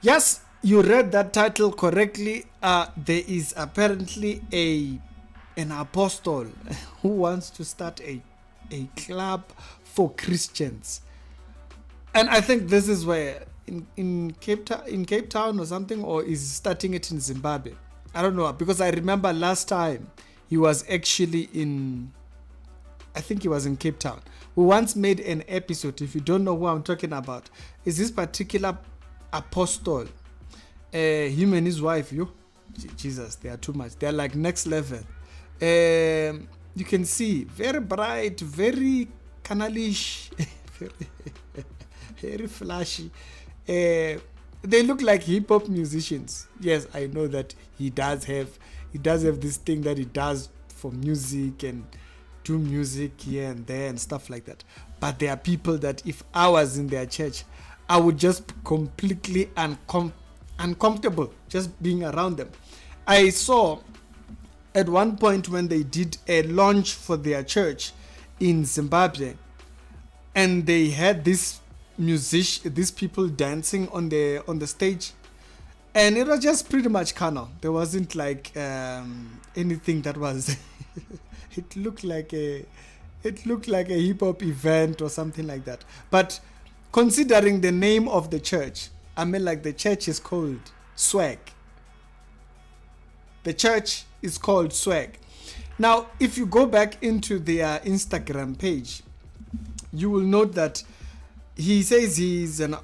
Yes, you read that title correctly. There is apparently an apostle who wants to start a club for Christians, and I think this is where in Cape Town or something, or is starting it in Zimbabwe. I don't know, because I remember last time he was actually in. I think he was in Cape Town. We once made an episode. If you don't know who I'm talking about, is this particular apostle, him and his wife, Jesus, they are too much. They are like next level. You can see very bright, very canalish, very flashy. They look like hip hop musicians. Yes, I know that he does have this thing that he does for music and do music here and there and stuff like that. But there are people that if I was in their church, I would just be completely uncomfortable just being around them. I saw at one point when they did a launch for their church in Zimbabwe, and they had these people dancing on the stage, and it was just pretty much carnal. There wasn't like anything that was it looked like a hip hop event or something like that. But considering the name of the church, I mean, like, the church is called Swag. The church is called Swag. Now, if you go back into their Instagram page, you will note that he says he's an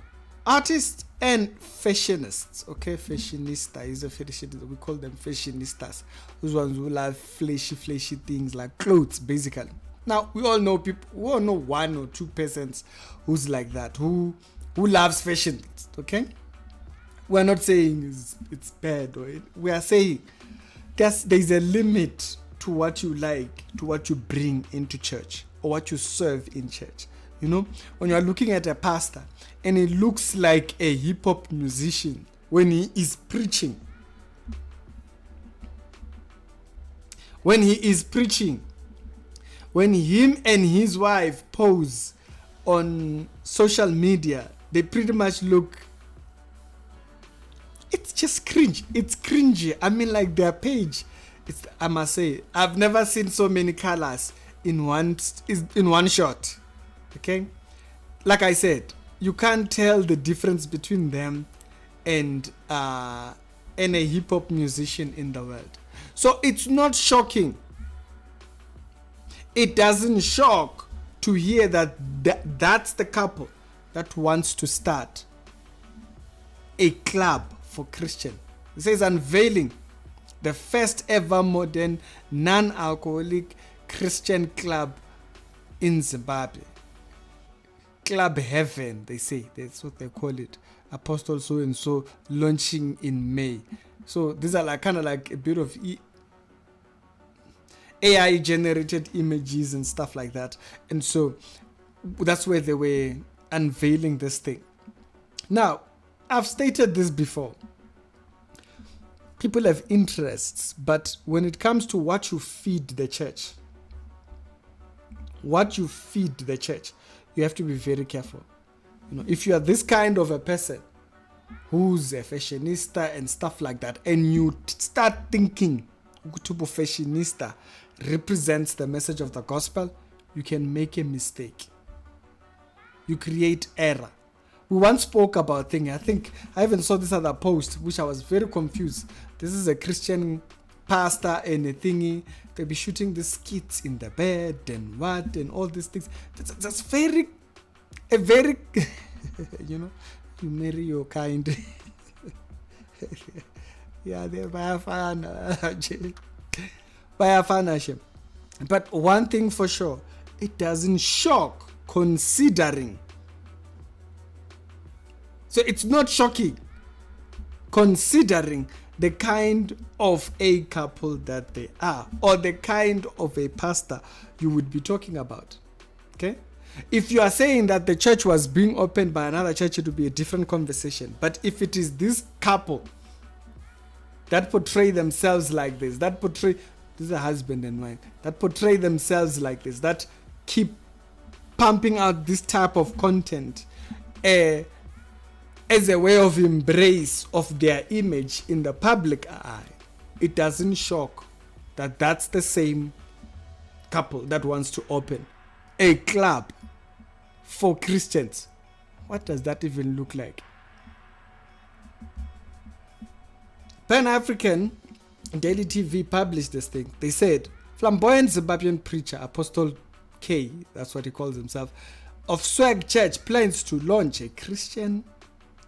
artist and fashionist. Okay, fashionista. He's a fashionista. We call them fashionistas. Those ones who love flashy things like clothes, basically. Now, we all know people. We all know one or two persons who's like that, who loves fashion. Okay, we're not saying it's bad, or we are saying there's a limit to what you like, to what you bring into church, or what you serve in church. You know, when you're looking at a pastor and he looks like a hip hop musician when he is preaching, when him and his wife pose on social media, they pretty much look, it's just cringe. It's cringy. I mean, like, their page, I must say, I've never seen so many colors in one shot. Okay, like I said, you can't tell the difference between them and a hip hop musician in the world. So it's not shocking. It doesn't shock to hear that's the couple that wants to start a club for Christian. It says unveiling the first ever modern non-alcoholic Christian club in Zimbabwe. Club Heaven, they say. That's what they call it. Apostle so and so launching in May. So these are like kind of like a bit of AI generated images and stuff like that. And so that's where they were unveiling this thing. Now, I've stated this before. People have interests, but when it comes to what you feed the church, you have to be very careful. You know, if you are this kind of a person who's a fashionista and stuff like that, and you start thinking fashionista represents the message of the gospel, you can make a mistake. You create error. We once spoke about thing. I think I even saw this other post, which I was very confused. This is a Christian pastor and a thingy. They'll be shooting the skits in the bed and what and all these things. That's very, you know, you marry your kind. Yeah, they're bayafana. But one thing for sure, it doesn't shock considering. So it's not shocking considering the kind of a couple that they are, or the kind of a pastor you would be talking about. Okay? If you are saying that the church was being opened by another church, it would be a different conversation. But if it is this couple that portray themselves like this, this is a husband and wife, that portray themselves like this, that keep pumping out this type of content, as a way of embrace of their image in the public eye, it doesn't shock that that's the same couple that wants to open a club for Christians. What does that even look like? Pan-African Daily TV published this thing. They said, flamboyant Zimbabwean preacher Apostle K, that's what he calls himself, of Swag Church plans to launch a Christian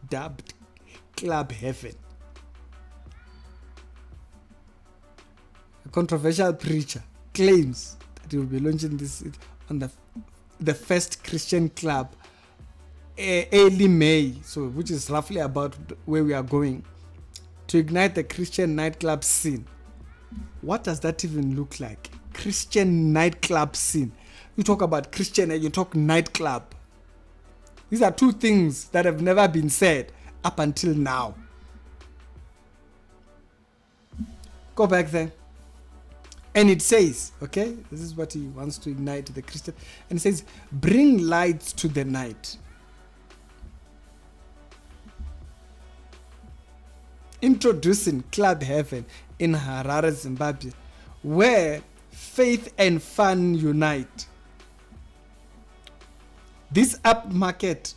dubbed Club Heaven. A controversial preacher claims that he will be launching this on the first Christian club early May, so which is roughly about where we are going, to ignite the Christian nightclub scene. What does that even look like? Christian nightclub scene. You talk about Christian and you talk nightclub. These are two things that have never been said up until now. Go back there. And it says, okay, this is what he wants to ignite the Christian. And it says, bring lights to the night. Introducing Club Heaven in Harare, Zimbabwe, where faith and fun unite. This upmarket,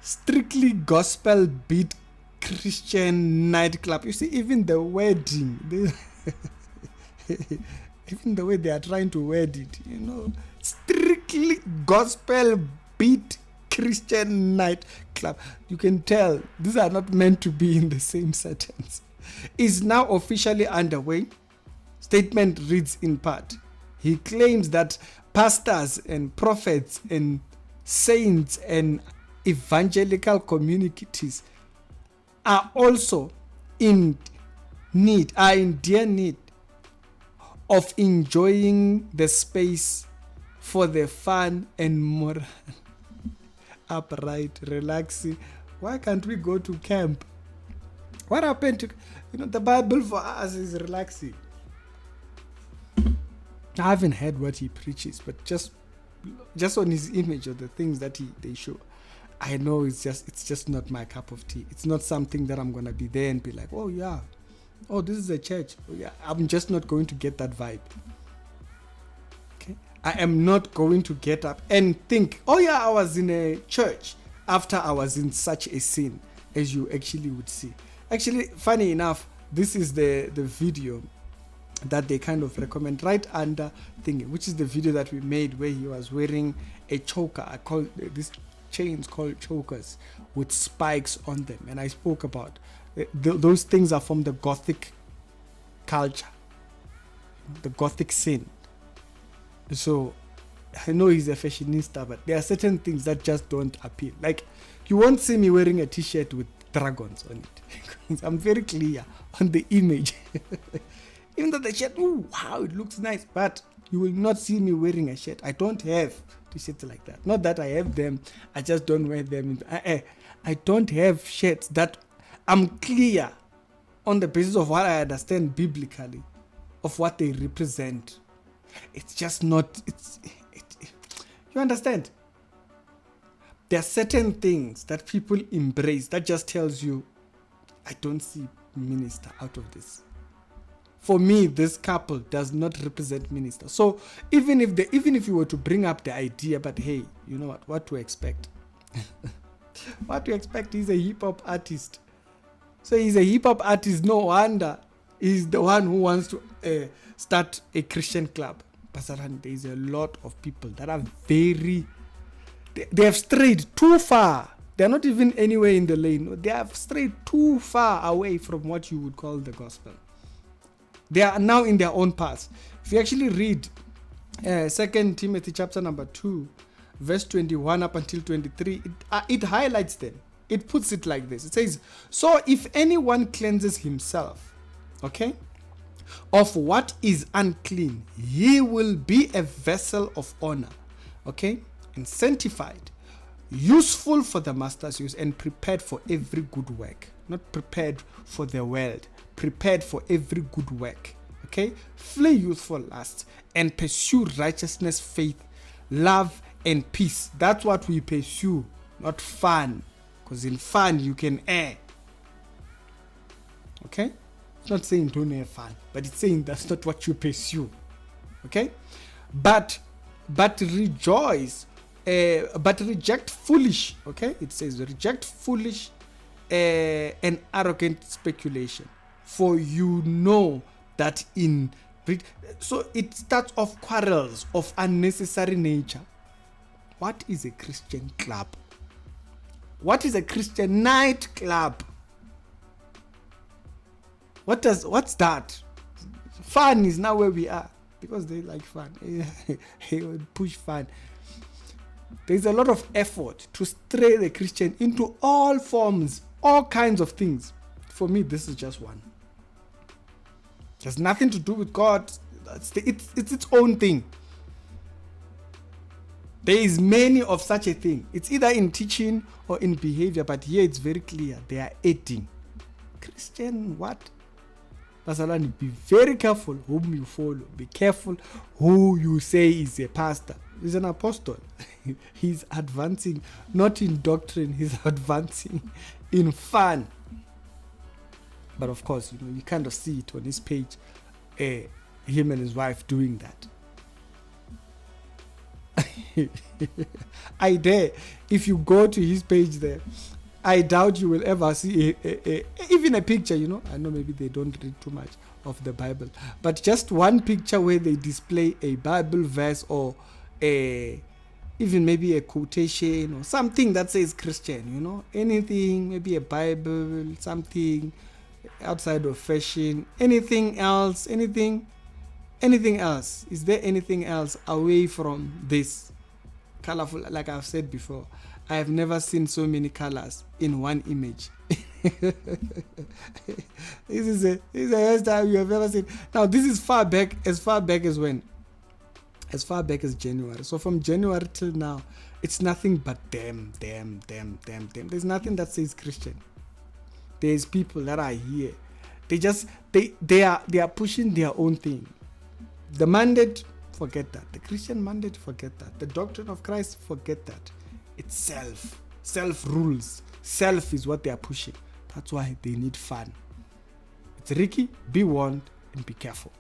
strictly gospel beat Christian nightclub. You see, even the wedding, even the way they are trying to word it, strictly gospel beat Christian nightclub. You can tell these are not meant to be in the same sentence. Is now officially underway. Statement reads in part. He claims that pastors and prophets and saints and evangelical communities are also in dear need of enjoying the space for the fun and moral, upright, relaxing. Why can't we go to camp? What happened to, the Bible for us is relaxing. I haven't heard what he preaches, but just on his image or the things that they show, I know it's just not my cup of tea. It's not something that I'm gonna be there and be like, oh yeah, oh this is a church. Oh yeah, I'm just not going to get that vibe. Okay, I am not going to get up and think, oh yeah, I was in a church after I was in such a scene, as you actually would see. Actually, funny enough, this is the video that they kind of recommend right under thingy, which is the video that we made where he was wearing a choker. I call these chains called chokers with spikes on them, and I spoke about those things are from the Gothic culture, the Gothic scene. So I know he's a fashionista, but there are certain things that just don't appeal. Like, you won't see me wearing a t-shirt with dragons on it. I'm very clear on the image. Even though the shirt, ooh, wow, it looks nice, but you will not see me wearing a shirt. I don't have t-shirts like that. Not that I have them, I just don't wear them. I don't have shirts that I'm clear on the basis of what I understand biblically of what they represent. It's just not, you understand? There are certain things that people embrace that just tells you, I don't see minister out of this. For me, this couple does not represent minister. So even if you were to bring up the idea, but hey, you know what to expect? What to expect? He's a hip hop artist. So he's a hip hop artist. No wonder he's the one who wants to start a Christian club. Pasarani, there is a lot of people that are they have strayed too far. They're not even anywhere in the lane. They have strayed too far away from what you would call the gospel. They are now in their own path. If you actually read 2 Timothy chapter number 2, verse 21 up until 23, it highlights them. It puts it like this. It says, so if anyone cleanses himself, okay, of what is unclean, he will be a vessel of honor, okay, and sanctified, useful for the master's use, and prepared for every good work. Not prepared for the world, prepared for every good work. Okay, flee youthful lusts and pursue righteousness, faith, love, and peace. That's what we pursue, not fun. Because in fun, you can err. Okay? It's not saying don't have fun, but it's saying that's not what you pursue. Okay? But rejoice, but reject foolish. Okay? It says reject foolish and arrogant speculation. For you know that so it starts off quarrels of unnecessary nature. What is a Christian club? What is a Christian nightclub? What's that? Fun is now where we are because they like fun. They would push fun. There's a lot of effort to stray the Christian into all forms, all kinds of things. For me, this is just one. It has nothing to do with God. It's its own thing. There is many of such a thing. It's either in teaching or in behavior, but here it's very clear. They are aiding. Christian, what? Basalani, be very careful whom you follow. Be careful who you say is a pastor. He's an apostle. He's advancing, not in doctrine. He's advancing in fun. But of course, you kind of see it on his page. Him and his wife doing that. I dare, if you go to his page there, I doubt you will ever see even a picture, I know maybe they don't read too much of the Bible, but just one picture where they display a Bible verse or even maybe a quotation or something that says Christian, anything, maybe a Bible, something outside of fashion, anything else. Is there anything else away from this? Colorful, like I've said before, I have never seen so many colors in one image. This is the first time you have ever seen. Now, this is as far back as when? As far back as January. So from January till now, it's nothing but damn. There's nothing that says Christian. There's people that are here. They are pushing their own thing. The mandate, forget that. The Christian mandate, forget that. The doctrine of Christ, forget that. It's self. Self rules. Self is what they are pushing. That's why they need fun. It's Ricky. Be warned and be careful.